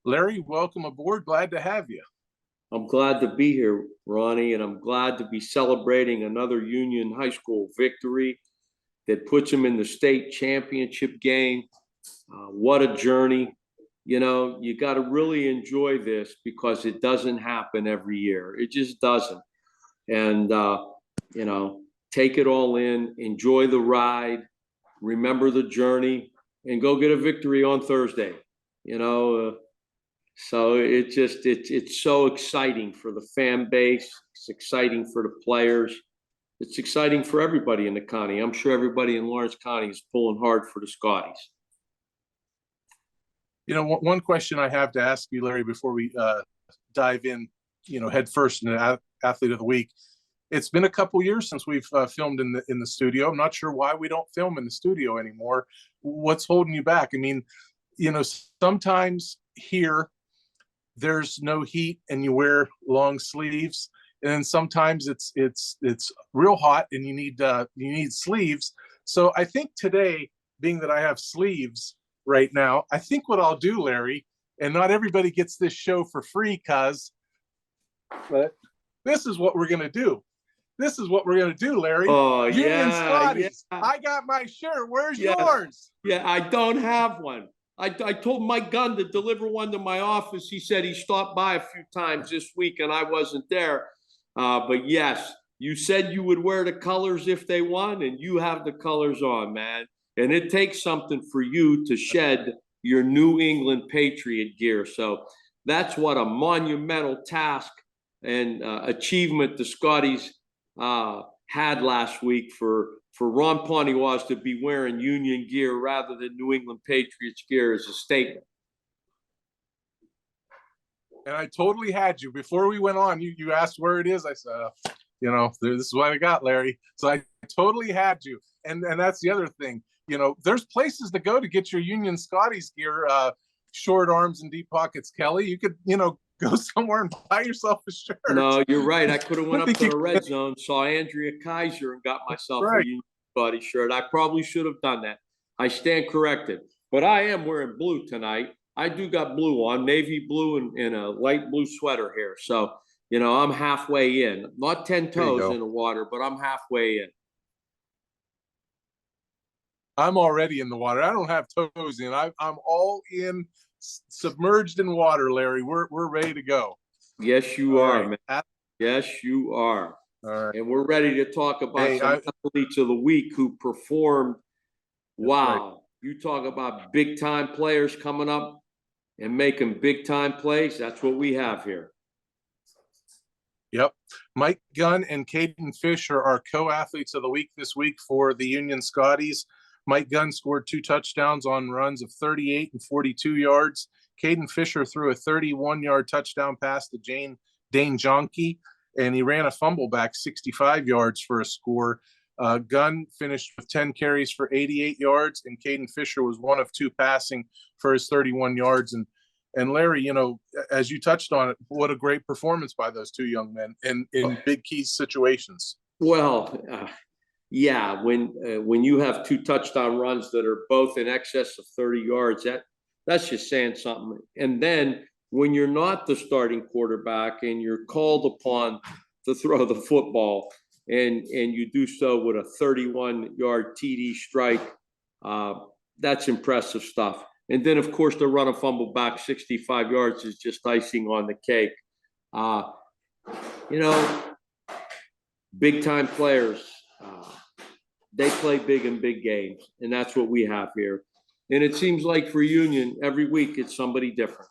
Larry, welcome aboard. Glad to have you. I'm glad to be here, Ronnie, and I'm glad to be celebrating another Union High School victory that puts them in the state championship game. What a journey. You know, you got to really enjoy this because it doesn't happen every year. It just doesn't. And, you know, take it all in, enjoy the ride, remember the journey, and go get a victory on Thursday. You know, so it's so exciting for the fan base. It's exciting for the players. It's exciting for everybody in the county. I'm sure everybody in Lawrence County is pulling hard for the Scotties. You know, one question I have to ask you, Larry, before we dive in, head first into Athlete of the Week. It's been a couple years since we've filmed in the studio. I'm not sure why we don't film in the studio anymore. What's holding you back? I mean, sometimes here there's no heat and you wear long sleeves, and then sometimes it's real hot and you need sleeves. So I think today, being that I have sleeves right now, I think what I'll do, Larry, and not everybody gets this show for free, but this is what we're gonna do. This is what we're gonna do, Larry. Oh, Union Scotties. Yeah. I got my shirt. Where's yours? Yeah, I don't have one. I told Mike Gunn to deliver one to my office. He said he stopped by a few times this week and I wasn't there. But yes, you said you would wear the colors if they won, and you have the colors on, man. And it takes something for you to shed your New England Patriot gear. So that's what a monumental task and achievement the Scotties had last week for Ron Poniewasz to be wearing Union gear rather than New England Patriots gear is a statement. And I totally had you. Before we went on, you asked where it is. I said, this is what I got, Larry. So I totally had you. And that's the other thing. There's places to go to get your Union Scotties gear, short arms and deep pockets, Kelly. You could, go somewhere and buy yourself a shirt. No, you're right. I could have went up to the red zone, saw Andrea Kaiser, and got myself a Union Scotties shirt. I probably should have done that. I stand corrected. But I am wearing blue tonight. I do got blue on, navy blue and a light blue sweater here. So, I'm halfway in. Not 10 toes in the water, but I'm halfway in. I'm already in the water. I don't have toes in. I'm all in, submerged in water, Larry. We're ready to go. Yes, you are, man. Yes, you are. All right. And we're ready to talk about some athletes of the week who performed. Wow. Right. You talk about big-time players coming up and making big-time plays. That's what we have here. Yep. Mike Gunn and Caden Fisher are co-athletes of the week this week for the Union Scotties. Mike Gunn scored 2 touchdowns on runs of 38 and 42 yards. Caden Fisher threw a 31-yard touchdown pass to Dane Jonke, and he ran a fumble back 65 yards for a score. Gunn finished with 10 carries for 88 yards, and Caden Fisher was 1 of 2 passing for his 31 yards. And Larry, as you touched on it, what a great performance by those 2 young men in big key situations. Well, yeah, when you have 2 touchdown runs that are both in excess of 30 yards, that's just saying something. And then when you're not the starting quarterback and you're called upon to throw the football and you do so with a 31-yard TD strike, that's impressive stuff. And then, of course, the run and fumble back 65 yards is just icing on the cake. Big-time players, they play big in big games, and that's what we have here. And it seems like for Union, every week it's somebody different.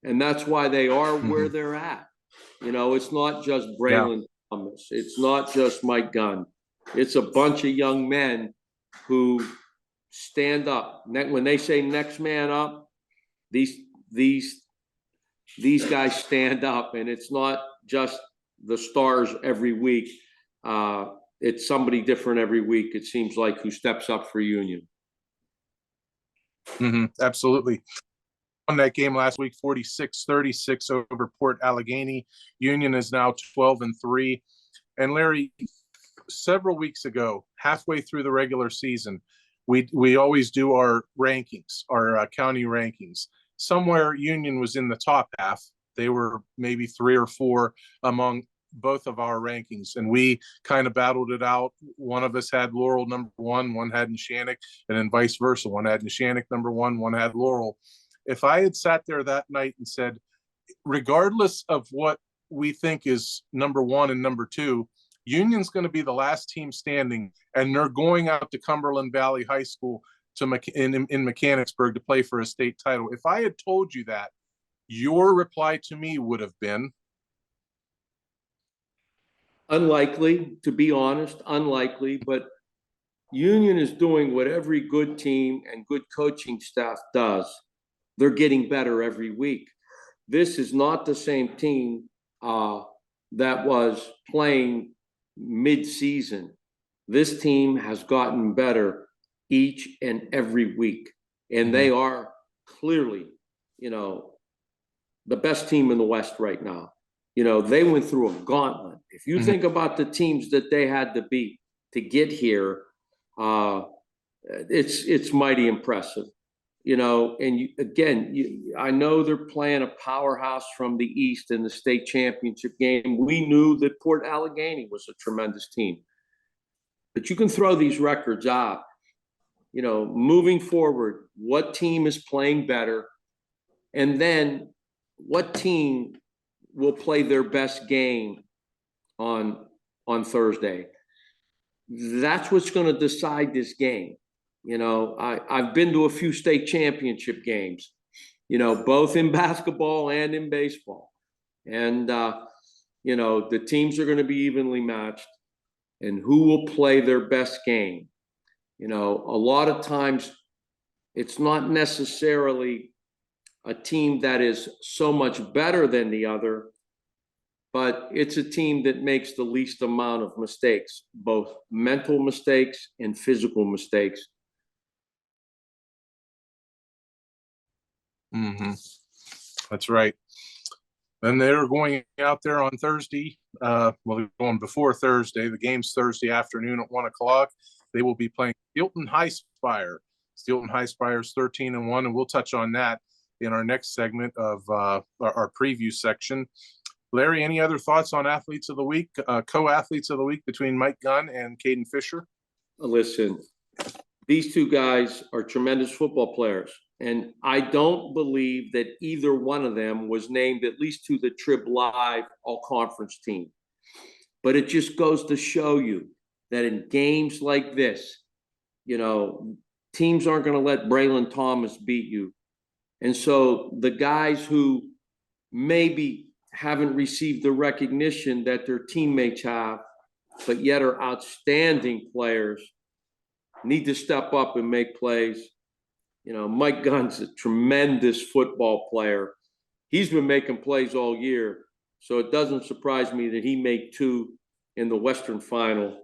And that's why they are where they're at. It's not just Braylon Thomas. It's not just Mike Gunn. It's a bunch of young men who stand up. When they say next man up, these guys stand up, and it's not just the stars every week. It's somebody different every week, it seems like, who steps up for Union. Absolutely. On that game last week, 46-36 over Port Allegheny. Union is now 12-3. And Larry, several weeks ago, halfway through the regular season, we always do our rankings, our county rankings. somewhere Union was in the top half. They were maybe 3 or 4 among both of our rankings, and we kind of battled it out. One of us had Laurel number 1, one had Neshannock, and then vice versa. One had Neshannock number 1, one had Laurel. If I had sat there that night and said, regardless of what we think is number 1 and number 2, Union's going to be the last team standing, and they're going out to Cumberland Valley High School in Mechanicsburg to play for a state title. If I had told you that, your reply to me would have been? Unlikely, to be honest, unlikely, but Union is doing what every good team and good coaching staff does. They're getting better every week. This is not the same team that was playing mid-season. This team has gotten better each and every week, and they are clearly, the best team in the West right now. They went through a gauntlet. If you think about the teams that they had to beat to get here, it's mighty impressive. I know they're playing a powerhouse from the East in the state championship game. We knew that Port Allegheny was a tremendous team. But you can throw these records out. Moving forward, what team is playing better? And then what team will play their best game on Thursday? That's what's going to decide this game. I've been to a few state championship games, both in basketball and in baseball. And, the teams are going to be evenly matched, and who will play their best game. A lot of times it's not necessarily a team that is so much better than the other, but it's a team that makes the least amount of mistakes, both mental mistakes and physical mistakes. That's right. Then they're going out there on Thursday. They're going before Thursday. The game's Thursday afternoon at 1 o'clock. They will be playing Steelton-Highspire. Steelton-Highspire is 13-1, and we'll touch on that in our next segment of our preview section. Larry, any other thoughts on athletes of the week, co-athletes of the week between Mike Gunn and Caden Fisher? Listen, these two guys are tremendous football players, and I don't believe that either one of them was named at least to the Trib Live all-conference team. But it just goes to show you that in games like this, teams aren't going to let Braylon Thomas beat you. And so the guys who maybe haven't received the recognition that their teammates have, but yet are outstanding players, need to step up and make plays. Mike Gunn's a tremendous football player. He's been making plays all year, so it doesn't surprise me that he made 2 in the Western Final.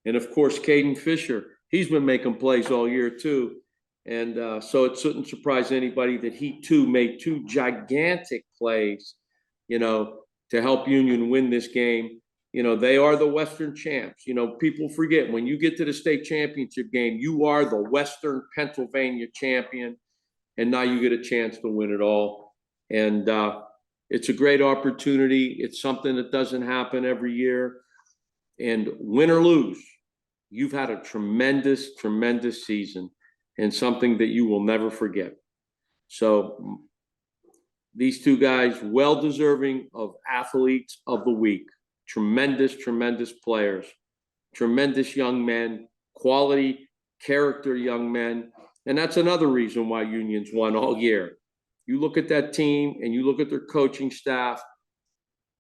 And of course, Caden Fisher, he's been making plays all year too. And so it shouldn't surprise anybody that he too made 2 gigantic plays, to help Union win this game. They are the Western champs. People forget, when you get to the state championship game, you are the Western Pennsylvania champion, and now you get a chance to win it all. And it's a great opportunity. It's something that doesn't happen every year. And win or lose, you've had a tremendous, tremendous season, and something that you will never forget. So these two guys, well-deserving of athletes of the week. Tremendous, tremendous players, tremendous young men, quality character young men. And that's another reason why Union's won all year. You look at that team and you look at their coaching staff,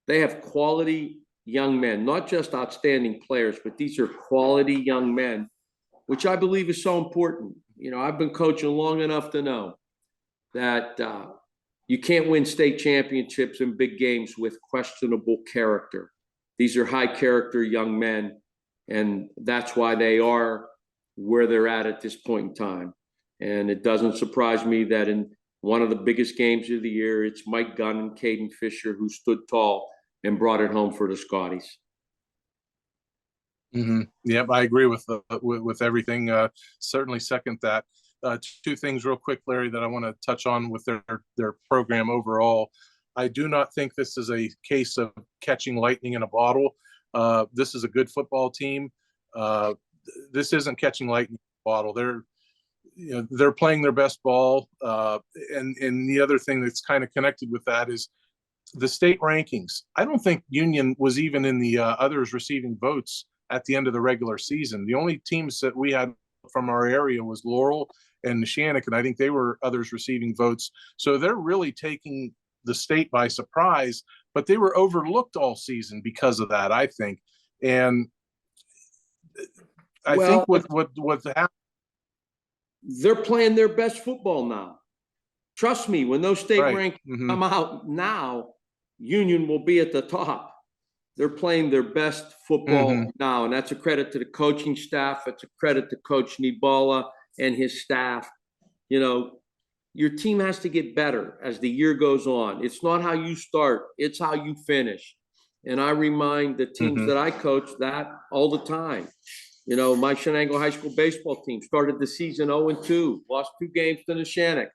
they have quality young men, not just outstanding players, but these are quality young men, which I believe is so important. I've been coaching long enough to know that you can't win state championships in big games with questionable character. These are high character young men, and that's why they are where they're at this point in time. And it doesn't surprise me that in one of the biggest games of the year, it's Mike Gunn and Caden Fisher who stood tall and brought it home for the Scotties. Yep, I agree with everything. Certainly second that. two things real quick, Larry, that I want to touch on with their program overall. I do not think this is a case of catching lightning in a bottle. This is a good football team. This isn't catching lightning in a bottle. They're playing their best ball. And the other thing that's kind of connected with that is the state rankings. I don't think Union was even in the others receiving votes at the end of the regular season. The only teams that we had from our area was Laurel and Neshannock, and I think they were others receiving votes. So they're really taking the state by surprise, but they were overlooked all season because of that, I think. And I think what happened, they're playing their best football now. Trust me, when those state rankings come out now, Union will be at the top. They're playing their best football now, and that's a credit to the coaching staff. It's a credit to Coach Nibala and his staff. Your team has to get better as the year goes on. It's not how you start, it's how you finish. And I remind the teams that I coach that all the time. My Shenango High School baseball team started the season 0-2, lost 2 games to Neshannock,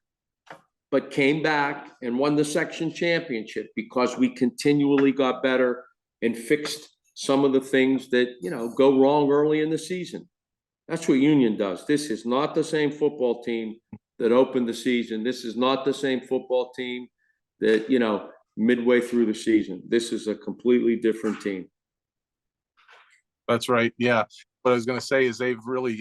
but came back and won the section championship because we continually got better and fixed some of the things that, go wrong early in the season. That's what Union does. This is not the same football team that opened the season. This is not the same football team that, midway through the season. This is a completely different team. That's right. Yeah. What I was going to say is they've really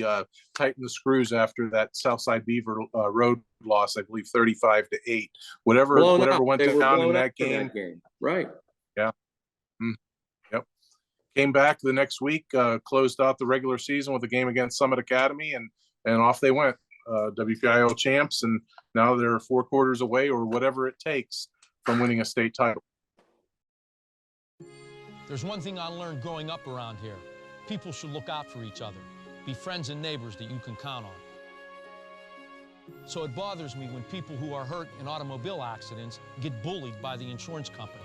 tightened the screws after that Southside Beaver Road loss, I believe 35-8. Whatever went down in that game. Right. Yeah. Yep. Came back the next week, closed out the regular season with a game against Summit Academy, and off they went. WPIAL champs, and now they're 4 quarters away or whatever it takes from winning a state title. There's one thing I learned growing up around here. People should look out for each other, be friends and neighbors that you can count on. So it bothers me when people who are hurt in automobile accidents get bullied by the insurance company.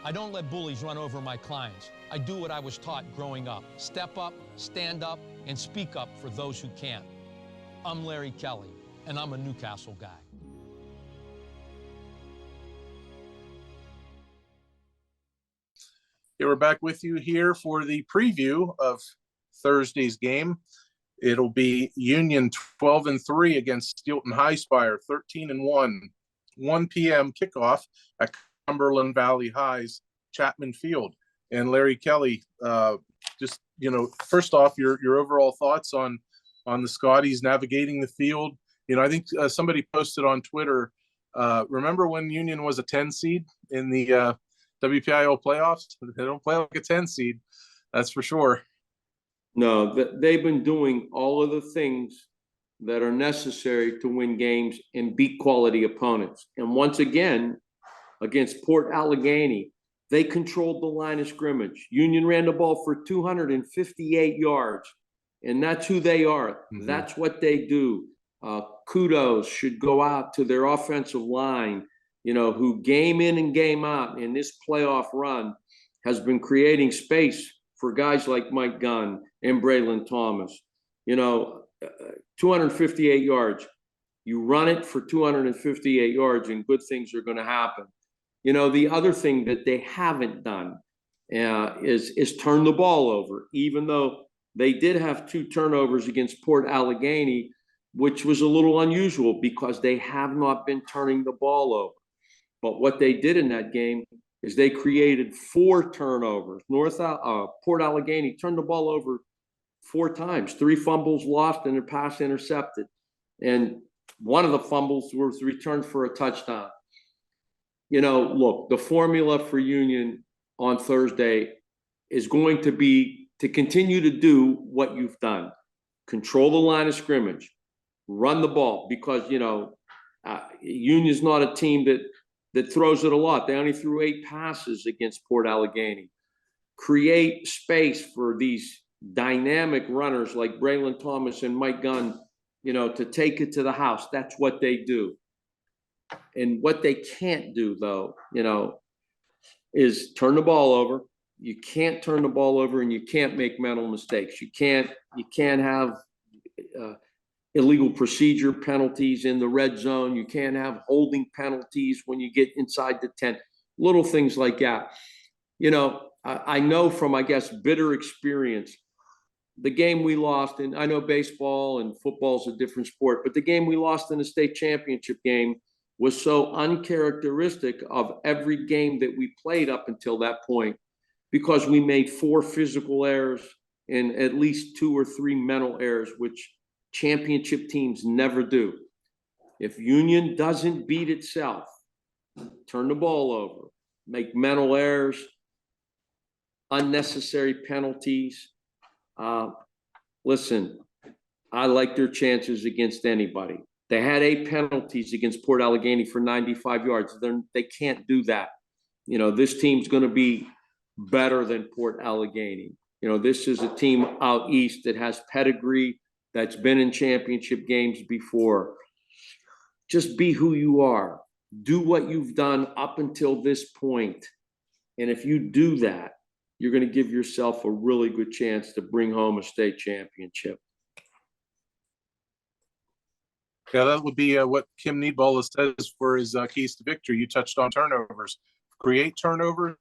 I don't let bullies run over my clients. I do what I was taught growing up. Step up, stand up, and speak up for those who can't. I'm Larry Kelly, and I'm a Newcastle guy. Yeah, we're back with you here for the preview of Thursday's game. It'll be Union 12-3 against Steelton-Highspire, 13-1. 1 p.m. kickoff at Cumberland Valley High's Chapman Field. And Larry Kelly, just, first off, your overall thoughts on the Scotties navigating the field. I think somebody posted on Twitter, remember when Union was a 10 seed in the WPIAL playoffs? They don't play like a 10 seed, that's for sure. No, they've been doing all of the things that are necessary to win games and beat quality opponents. And once again, against Port Allegheny, they controlled the line of scrimmage. Union ran the ball for 258 yards, and that's who they are. That's what they do. Kudos should go out to their offensive line, who game in and game out in this playoff run has been creating space for guys like Mike Gunn and Braylon Thomas. 258 yards. You run it for 258 yards and good things are going to happen. The other thing that they haven't done is turn the ball over, even though they did have 2 turnovers against Port Allegheny, which was a little unusual because they have not been turning the ball over. But what they did in that game is they created 4 turnovers. Port Allegheny turned the ball over 4 times, 3 fumbles lost and a pass intercepted. And one of the fumbles was returned for a touchdown. Look, the formula for Union on Thursday is going to be to continue to do what you've done. Control the line of scrimmage, run the ball, because, Union's not a team that throws it a lot. They only threw 8 passes against Port Allegheny. Create space for these dynamic runners like Braylon Thomas and Mike Gunn, to take it to the house. That's what they do. And what they can't do, though, is turn the ball over. You can't turn the ball over, and you can't make mental mistakes. You can't have illegal procedure penalties in the red zone. You can't have holding penalties when you get inside the 10, little things like that. You know, I know from, I guess, bitter experience, the game we lost, and I know baseball and football is a different sport, but the game we lost in the state championship game was so uncharacteristic of every game that we played up until that point, because we made 4 physical errors and at least 2 or 3 mental errors, which championship teams never do. If Union doesn't beat itself, turn the ball over, make mental errors, unnecessary penalties, listen, I like their chances against anybody. They had 8 penalties against Port Allegheny for 95 yards. They can't do that. You know, this team's going to be better than Port Allegheny. You know, this is a team out east that has pedigree, that's been in championship games before. Just be who you are. Do what you've done up until this point. And if you do that, you're going to give yourself a really good chance to bring home a state championship. Yeah, that would be what Kim Needball says for his keys to victory. You touched on turnovers. Create turnovers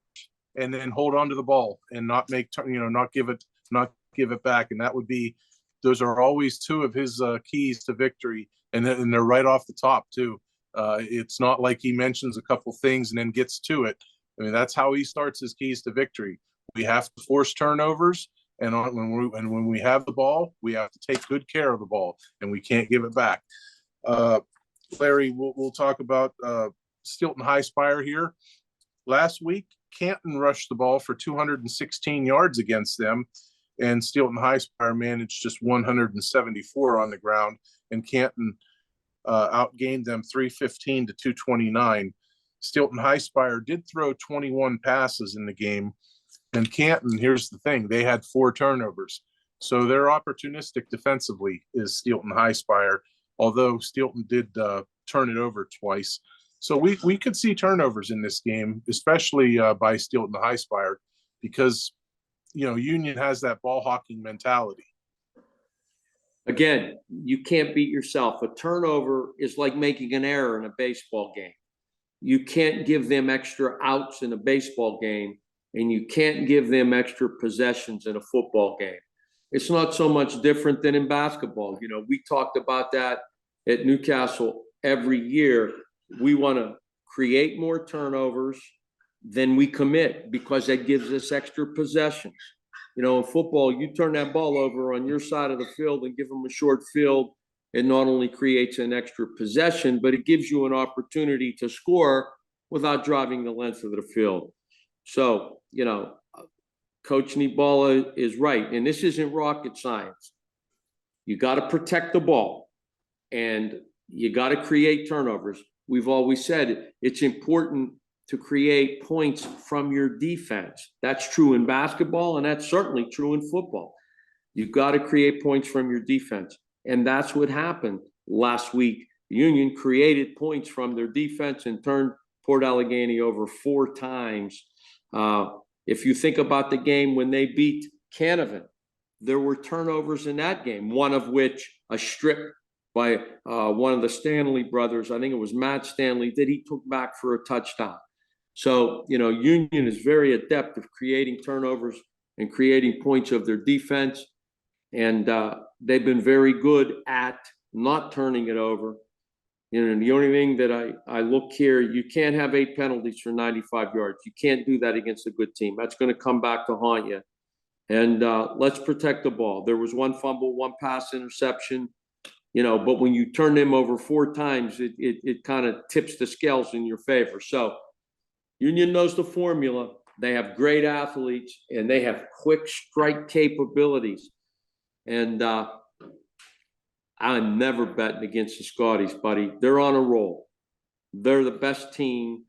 and then hold on to the ball and not make, not give it back. And that would be, those are always 2 of his keys to victory. And they're right off the top too. It's not like he mentions a couple things and then gets to it. I mean, that's how he starts his keys to victory. We have to force turnovers, and when we have the ball, we have to take good care of the ball, and we can't give it back. Larry, we'll talk about Steelton-Highspire here. Last week, Canton rushed the ball for 216 yards against them, and Steelton-Highspire managed just 174 on the ground, and Canton outgained them 315 to 229. Steelton-Highspire did throw 21 passes in the game, and Canton, here's the thing, they had 4 turnovers. So they're opportunistic defensively is Steelton-Highspire, although Steelton did turn it over twice. So we could see turnovers in this game, especially by Steelton-Highspire, because, Union has that ball hawking mentality. Again, you can't beat yourself. A turnover is like making an error in a baseball game. You can't give them extra outs in a baseball game, and you can't give them extra possessions in a football game. It's not so much different than in basketball. We talked about that at Newcastle every year. We want to create more turnovers than we commit because that gives us extra possessions. In football, you turn that ball over on your side of the field and give them a short field. It not only creates an extra possession, but it gives you an opportunity to score without driving the length of the field. So, Coach Needball is right. And this isn't rocket science. You got to protect the ball and you got to create turnovers. We've always said it's important to create points from your defense. That's true in basketball, and that's certainly true in football. You've got to create points from your defense. And that's what happened last week. Union created points from their defense and turned Port Allegheny over 4 times. If you think about the game when they beat Canavan, there were turnovers in that game, one of which a strip by one of the Stanley brothers, I think it was Matt Stanley, that he took back for a touchdown. So, Union is very adept of creating turnovers and creating points of their defense. And they've been very good at not turning it over. The only thing that I look here, you can't have 8 penalties for 95 yards. You can't do that against a good team. That's going to come back to haunt you. And let's protect the ball. There was 1 fumble, 1 pass interception, but when you turn them over 4 times, it kind of tips the scales in your favor. So Union knows the formula. They have great athletes, and they have quick strike capabilities. And I'm never betting against the Scotties, buddy. They're on a roll. They're the best team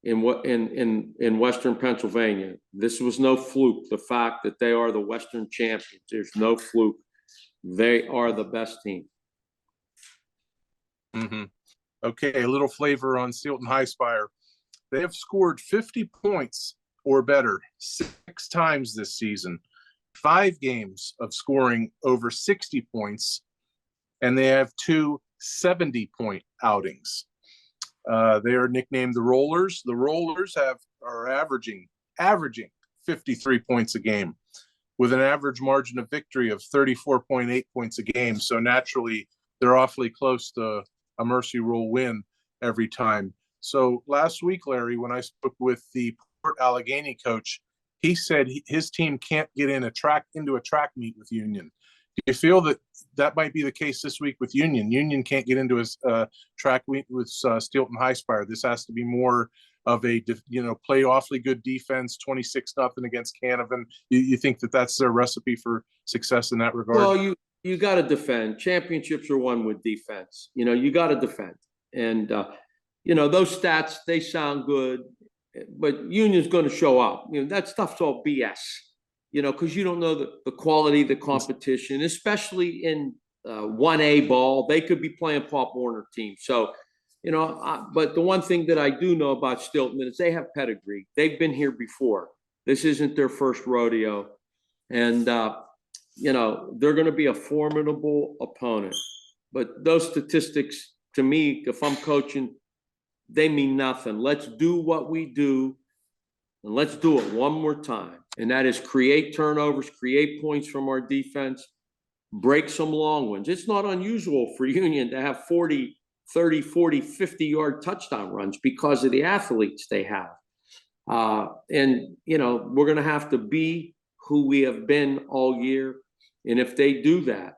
in Western Pennsylvania. This was no fluke. The fact that they are the Western champions, there's no fluke. They are the best team. Mm-hmm. Okay, a little flavor on Steelton-Highspire. They have scored 50 points or better 6 times this season. 5 games of scoring over 60 points, and they have two 70-point outings. They are nicknamed the Rollers. The Rollers are averaging 53 points a game, with an average margin of victory of 34.8 points a game. So naturally, they're awfully close to a Mercy Rule win every time. So last week, Larry, when I spoke with the Port Allegheny coach, he said his team can't get into a track meet with Union. Do you feel that might be the case this week with Union? Union can't get into a track meet with Steelton-Highspire. This has to be more of a, play awfully good defense, 26-0 against Canavan. You think that's their recipe for success in that regard? Well, you got to defend. Championships are won with defense. You got to defend. And, those stats, they sound good, but Union's going to show up. That stuff's all BS, because you don't know the quality of the competition, especially in 1A ball. They could be playing Pop Warner teams. So, but the one thing that I do know about Steelton is they have pedigree. They've been here before. This isn't their first rodeo. And, they're going to be a formidable opponent. But those statistics, to me, if I'm coaching, they mean nothing. Let's do what we do, and let's do it one more time. And that is create turnovers, create points from our defense, break some long ones. It's not unusual for Union to have 40, 30, 40, 50-yard touchdown runs because of the athletes they have. And, we're going to have to be who we have been all year. And if they do that,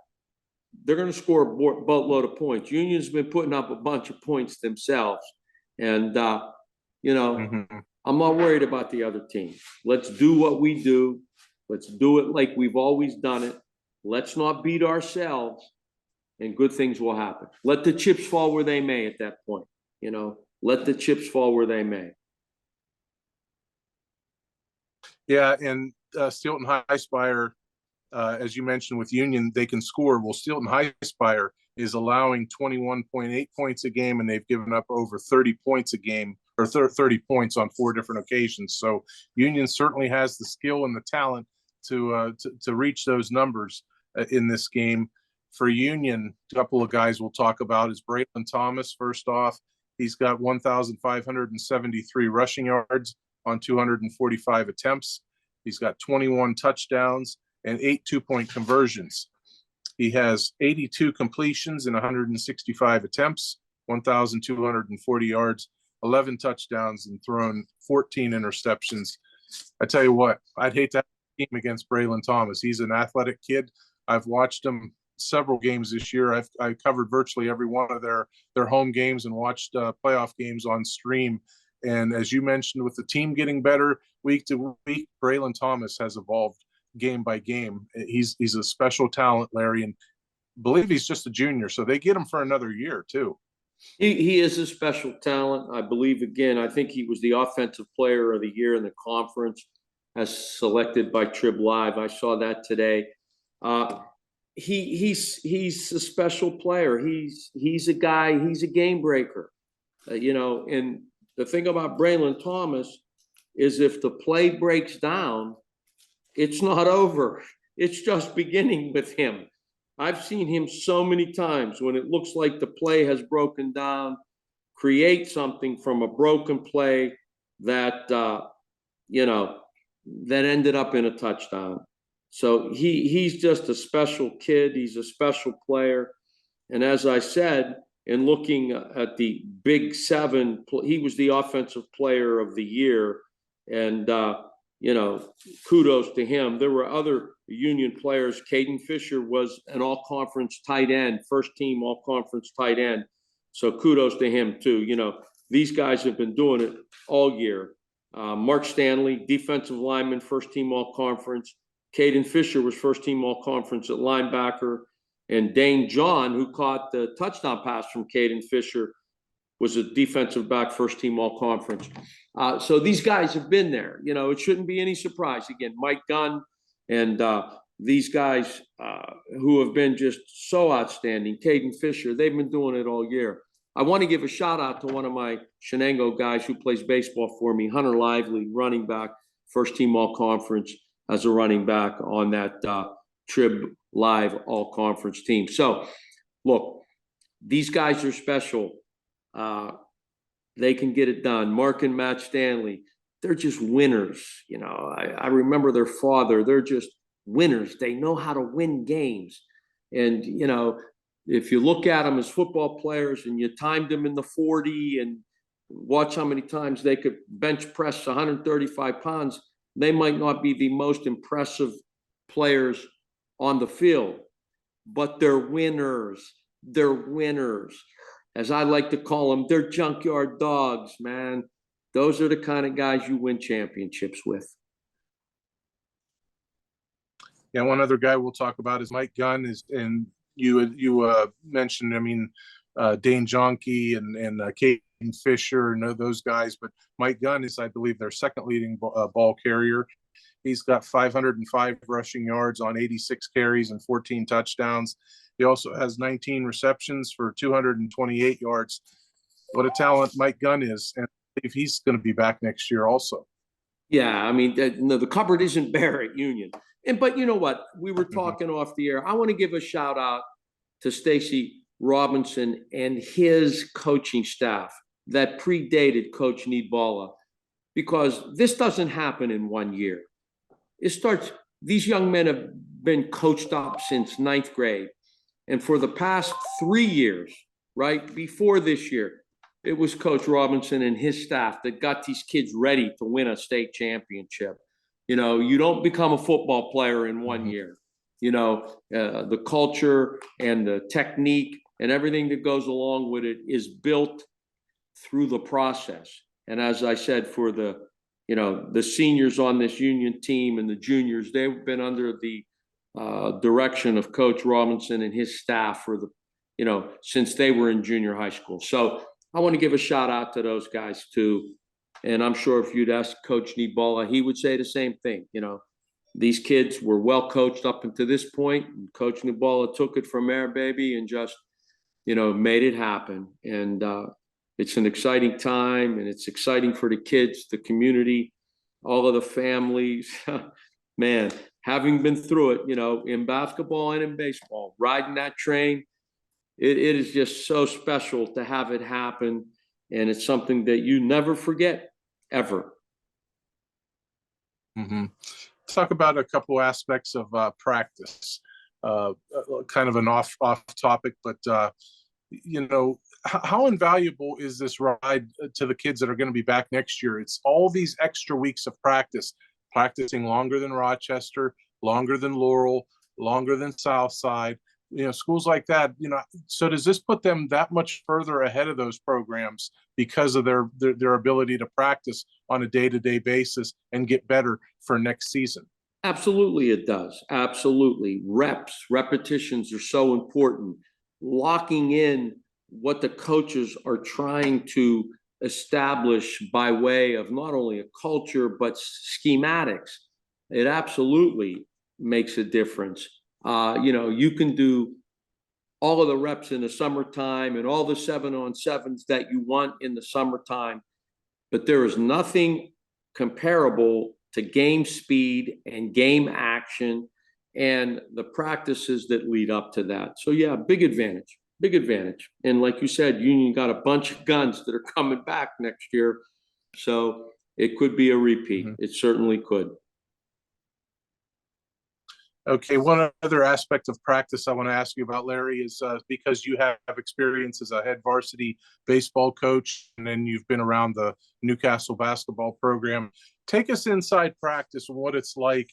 they're going to score a boatload of points. Union's been putting up a bunch of points themselves. And, I'm not worried about the other team. Let's do what we do. Let's do it like we've always done it. Let's not beat ourselves, and good things will happen. Let the chips fall where they may at that point. Let the chips fall where they may. Yeah, and Steelton-Highspire, as you mentioned with Union, they can score. Well, Steelton-Highspire is allowing 21.8 points a game, and they've given up over 30 points a game, or 30 points on 4 different occasions. So Union certainly has the skill and the talent to reach those numbers in this game. For Union, a couple of guys we'll talk about is Braylon Thomas. First off, he's got 1,573 rushing yards on 245 attempts. He's got 21 touchdowns and 8 two-point conversions. He has 82 completions in 165 attempts, 1,240 yards, 11 touchdowns, and thrown 14 interceptions. I tell you what, I'd hate to have a team against Braylon Thomas. He's an athletic kid. I've watched him several games this year. I've covered virtually every one of their home games and watched playoff games on stream. And as you mentioned, with the team getting better week to week, Braylon Thomas has evolved game by game. He's a special talent, Larry, and I believe he's just a junior, so they get him for another year too. He is a special talent. I believe, again, I think he was the offensive player of the year in the conference as selected by Trib Live. I saw that today. He's a special player. He's a guy, he's a game breaker. And the thing about Braylon Thomas is if the play breaks down, it's not over. It's just beginning with him. I've seen him so many times when it looks like the play has broken down, create something from a broken play that, that ended up in a touchdown. So he's just a special kid. He's a special player. And as I said, in looking at the Big Seven, he was the offensive player of the year. And, kudos to him. There were other Union players. Caden Fisher was an all-conference tight end, first team all-conference tight end. So kudos to him too. These guys have been doing it all year. Mark Stanley, defensive lineman, first team all-conference. Caden Fisher was first team all-conference at linebacker. And Dane John, who caught the touchdown pass from Caden Fisher, was a defensive back, first team all-conference. So these guys have been there. It shouldn't be any surprise. Again, Mike Gunn and these guys who have been just so outstanding. Caden Fisher, they've been doing it all year. I want to give a shout out to one of my Shenango guys who plays baseball for me, Hunter Lively, running back, first team all-conference as a running back on that Trib Live all-conference team. So look, these guys are special. They can get it done. Mark and Matt Stanley, they're just winners. You know, I remember their father. They're just winners. They know how to win games. And, you know, if you look at them as football players and you timed them in the 40 and watch how many times they could bench press 135 pounds, they might not be the most impressive players on the field, but they're winners. They're winners. As I like to call them, they're junkyard dogs, man. Those are the kind of guys you win championships with. Yeah, one other guy we'll talk about is Mike Gunn. And you mentioned, I mean, Dane Jonke and Caden Fisher and those guys, but Mike Gunn is, I believe, their second leading ball carrier. He's got 505 rushing yards on 86 carries and 14 touchdowns. He also has 19 receptions for 228 yards. What a talent Mike Gunn is. And I believe he's going to be back next year also. Yeah, I mean, the cupboard isn't bare at Union. But you know what? We were talking off the air. I want to give a shout out to Stacy Robinson and his coaching staff that predated Coach Niedballa, because this doesn't happen in 1 year. It starts, these young men have been coached up since ninth grade. And for the past 3 years, right, before this year, it was Coach Robinson and his staff that got these kids ready to win a state championship. You know, you don't become a football player in 1 year. You know, the culture and the technique and everything that goes along with it is built through the process. And as I said, for the, you know, the seniors on this Union team and the juniors, they've been under the direction of Coach Robinson and his staff for the, you know, since they were in junior high school. So I want to give a shout out to those guys too. And I'm sure if you'd ask Coach Niedballa, he would say the same thing. You know, these kids were well coached up until this point. And Coach Niedballa took it from there, baby, and just, you know, made it happen. And it's an exciting time, and it's exciting for the kids, the community, all of the families. Man, having been through it, you know, in basketball and in baseball, riding that train, it is just so special to have it happen. And it's something that you never forget, ever. Let's talk about a couple aspects of practice. Kind of an off topic, but you know, how invaluable is this ride to the kids that are going to be back next year? It's all these extra weeks of practicing longer than Rochester, longer than Laurel, longer than Southside. You know, schools like that, you know, so does this put them that much further ahead of those programs because of their ability to practice on a day-to-day basis and get better for next season? Absolutely, it does. Absolutely. Repetitions are so important. Locking in what the coaches are trying to establish by way of not only a culture, but schematics. It absolutely makes a difference. You know, you can do all of the reps in the summertime and all the 7-on-7s that you want in the summertime, but there is nothing comparable to game speed and game action and the practices that lead up to that. So yeah, big advantage. And like you said, Union got a bunch of guns that are coming back next year. So it could be a repeat. It certainly could. Okay, one other aspect of practice I want to ask you about, Larry, is because you have experience as a head varsity baseball coach, and then you've been around the Newcastle basketball program. Take us inside practice and what it's like,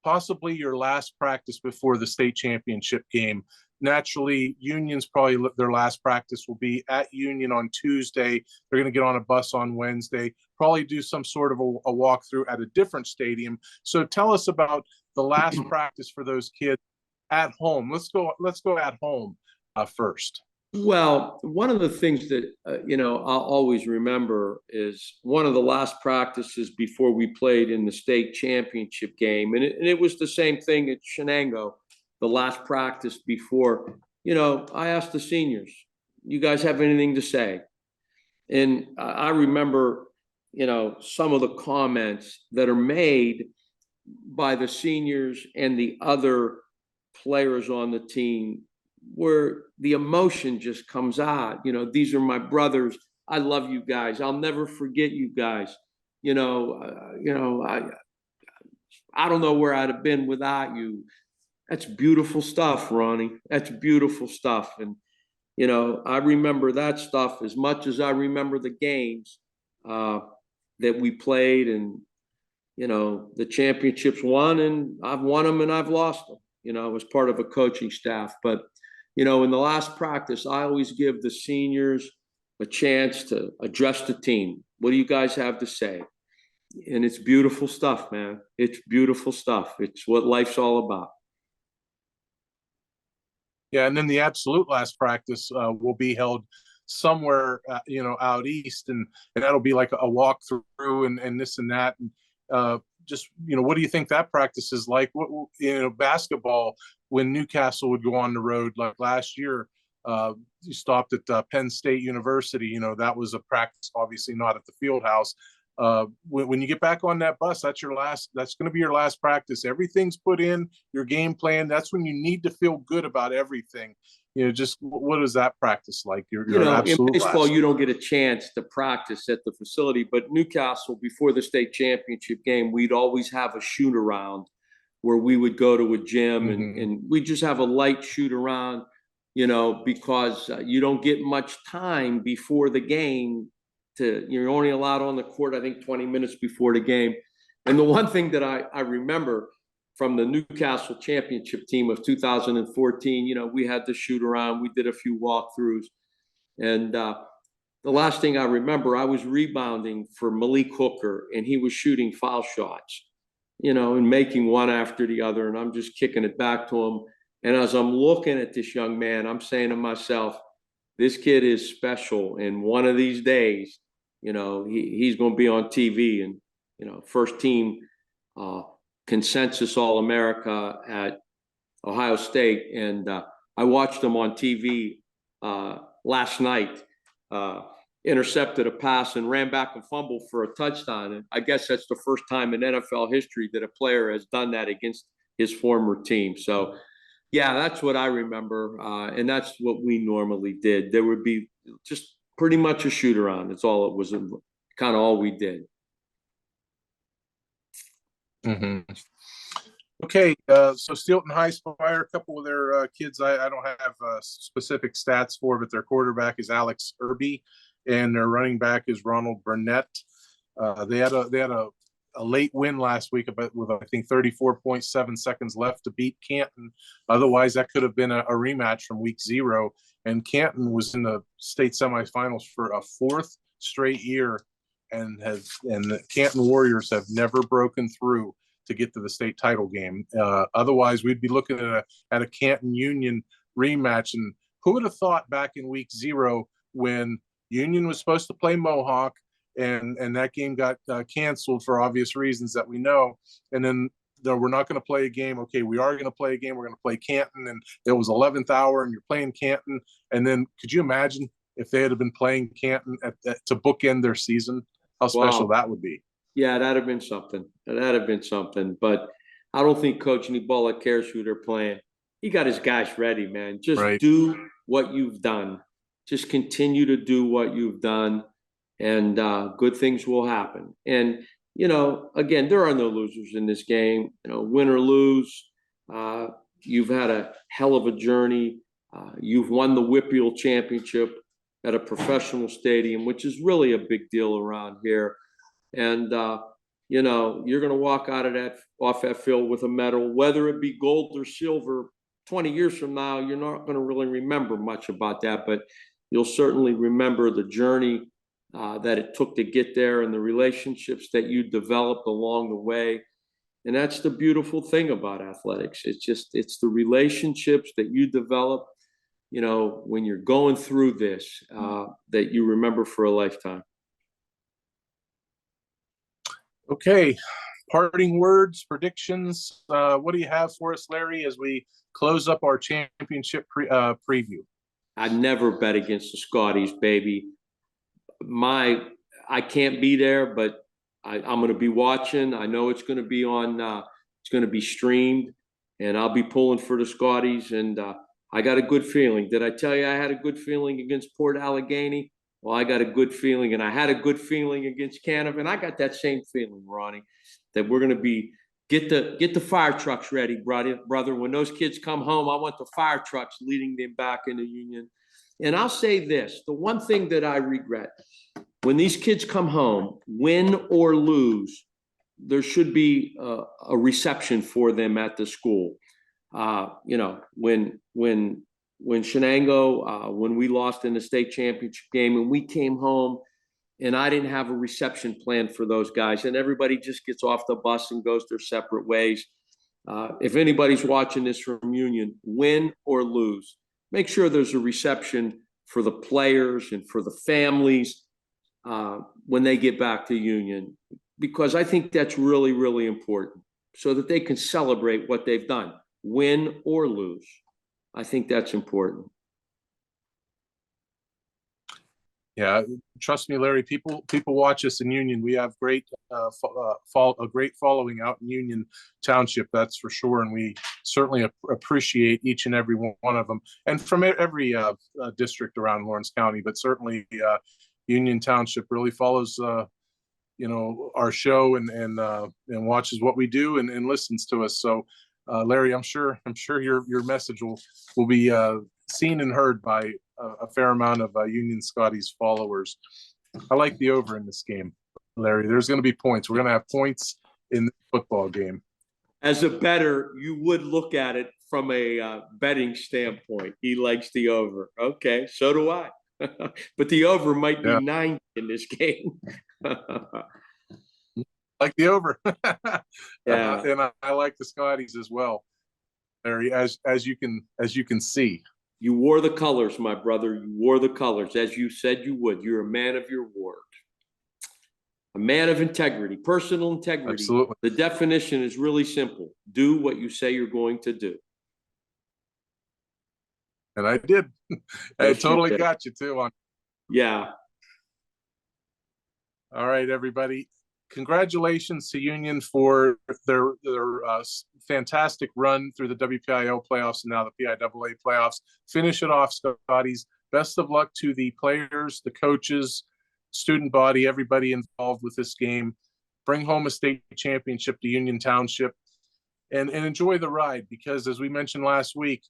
possibly your last practice before the state championship game. Naturally, Union's probably their last practice will be at Union on Tuesday. They're going to get on a bus on Wednesday, probably do some sort of a walkthrough at a different stadium. So tell us about the last practice for those kids at home. Let's go at home first. Well, one of the things that, you know, I'll always remember is one of the last practices before we played in the state championship game. And it was the same thing at Shenango, the last practice before. You know, I asked the seniors, you guys have anything to say? And I remember, you know, some of the comments that are made by the seniors and the other players on the team where the emotion just comes out. You know, these are my brothers. I love you guys. I'll never forget you guys. I don't know where I'd have been without you. That's beautiful stuff, Ronnie. That's beautiful stuff. And, you know, I remember that stuff as much as I remember the games that we played, and, you know, the championships won, and I've won them and I've lost them, you know, as part of a coaching staff. But, you know, in the last practice, I always give the seniors a chance to address the team. What do you guys have to say? And it's beautiful stuff, man. It's beautiful stuff. It's what life's all about. Yeah, and then the absolute last practice will be held somewhere, out east, and that'll be like a walk through and this and that, and just what do you think that practice is like? What basketball, when Newcastle would go on the road like last year, you stopped at Penn State University. That was a practice, obviously not at the field house. When you get back on that bus, that's going to be your last practice. Everything's put in your game plan. That's when you need to feel good about everything. Just what is that practice like? Your absolute in baseball, last. You don't get a chance to practice at the facility, but Newcastle, before the state championship game, we'd always have a shoot around where we would go to a gym and we just have a light shoot around, because you don't get much time before the game. You're only allowed on the court, I think, 20 minutes before the game. And the one thing that I remember from the Newcastle championship team of 2014, we had to shoot around. We did a few walkthroughs. And the last thing I remember, I was rebounding for Malik Hooker, and he was shooting foul shots, and making one after the other. And I'm just kicking it back to him. And as I'm looking at this young man, I'm saying to myself, this kid is special. And one of these days, he's going to be on TV and, first team consensus All-America at Ohio State. And I watched him on TV last night, intercepted a pass and ran back and fumbled for a touchdown. And I guess that's the first time in NFL history that a player has done that against his former team. So, yeah, that's what I remember. And that's what we normally did. There would be just pretty much a shoot around. That's all it was, kind of all we did. Okay, so Steelton-Highspire, a couple of their kids I don't have specific stats for, but their quarterback is Alex Irby, and their running back is Ronald Burnett. They had a late win last week with I think 34.7 seconds left to beat Canton. Otherwise, that could have been a rematch from week 0. And Canton was in the state semifinals for a 4th straight year, and the Canton Warriors have never broken through to get to the state title game. Otherwise, we'd be looking at a Canton Union rematch. And who would have thought back in week 0 when Union was supposed to play Mohawk, and that game got canceled for obvious reasons that we know. And then we're not going to play a game. Okay, we are going to play a game. We're going to play Canton, and it was 11th hour, and you're playing Canton. And then could you imagine if they had been playing Canton to bookend their season? How special that would be. Yeah, that'd have been something. That'd have been something. But I don't think Coach Nibola cares who they're playing. He got his guys ready, man. Just do what you've done. Just continue to do what you've done, and good things will happen. And, again, there are no losers in this game. Win or lose, you've had a hell of a journey. You've won the WPIAL championship at a professional stadium, which is really a big deal around here. And, you're going to walk off that field with a medal, whether it be gold or silver. 20 years from now, you're not going to really remember much about that, but you'll certainly remember the journey that it took to get there and the relationships that you developed along the way. And that's the beautiful thing about athletics. It's the relationships that you develop, when you're going through this, that you remember for a lifetime. Okay, parting words, predictions. What do you have for us, Larry, as we close up our championship preview? I never bet against the Scotties, baby. I can't be there, but I'm going to be watching. I know it's going to be on. It's going to be streamed, and I'll be pulling for the Scotties. And I got a good feeling. Did I tell you I had a good feeling against Port Allegheny? Well, I got a good feeling, and I had a good feeling against Canevin. I got that same feeling, Ronnie, that we're going to be get the fire trucks ready, brother. When those kids come home, I want the fire trucks leading them back into Union. And I'll say this: the one thing that I regret, when these kids come home, win or lose, there should be a reception for them at the school. You know, when Shenango, when we lost in the state championship game and we came home and I didn't have a reception plan for those guys, and everybody just gets off the bus and goes their separate ways. If anybody's watching this from Union, win or lose, make sure there's a reception for the players and for the families when they get back to Union, because I think that's really, really important so that they can celebrate what they've done, win or lose. I think that's important. Yeah, trust me, Larry. People watch us in Union. We have great a great following out in Union Township, that's for sure, and we certainly appreciate each and every one of them, and from every district around Lawrence County. But certainly, Union Township really follows you know, our show and watches what we do and listens to us. So, Larry, I'm sure your message will be seen and heard by a fair amount of Union Scotties followers. I like the over in this game, Larry. There's going to be points. We're going to have points in the football game. As a bettor, you would look at it from a betting standpoint. He likes the over. Okay, so do I. But the over might be 90 in this game. Like the over. Yeah. And I like the Scotties as well, Larry, as you can see. You wore the colors, my brother. You wore the colors, as you said you would. You're a man of your word. A man of integrity, personal integrity. Absolutely. The definition is really simple. Do what you say you're going to do. And I did. I totally got you too on. Yeah. All right, everybody. Congratulations to Union for their fantastic run through the WPIAL playoffs and now the PIAA playoffs. Finish it off, Scotties. Best of luck to the players, the coaches, student body, everybody involved with this game. Bring home a state championship to Union Township and enjoy the ride, because as we mentioned last week,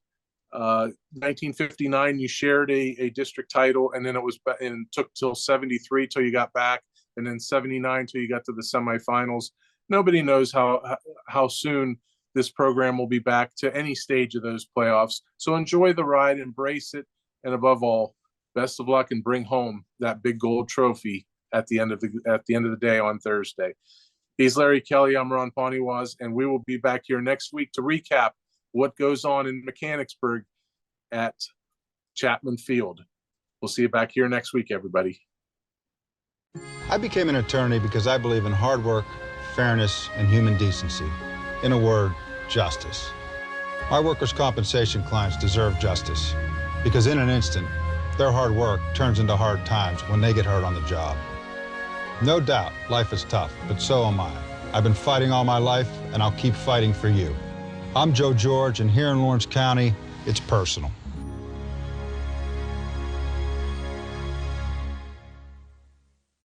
1959, you shared a district title, and then it took till 73 till you got back, and then 79 till you got to the semifinals. Nobody knows how soon this program will be back to any stage of those playoffs. So enjoy the ride, embrace it, and above all, best of luck, and bring home that big gold trophy at the end of the day on Thursday. He's Larry Kelly. I'm Ron Poniewasz, and we will be back here next week to recap what goes on in Mechanicsburg at Chapman Field. We'll see you back here next week, everybody. I became an attorney because I believe in hard work, fairness, and human decency. In a word, justice. Our workers' compensation clients deserve justice because in an instant, their hard work turns into hard times when they get hurt on the job. No doubt, life is tough, but so am I. I've been fighting all my life, and I'll keep fighting for you. I'm Joe George, and here in Lawrence County, it's personal.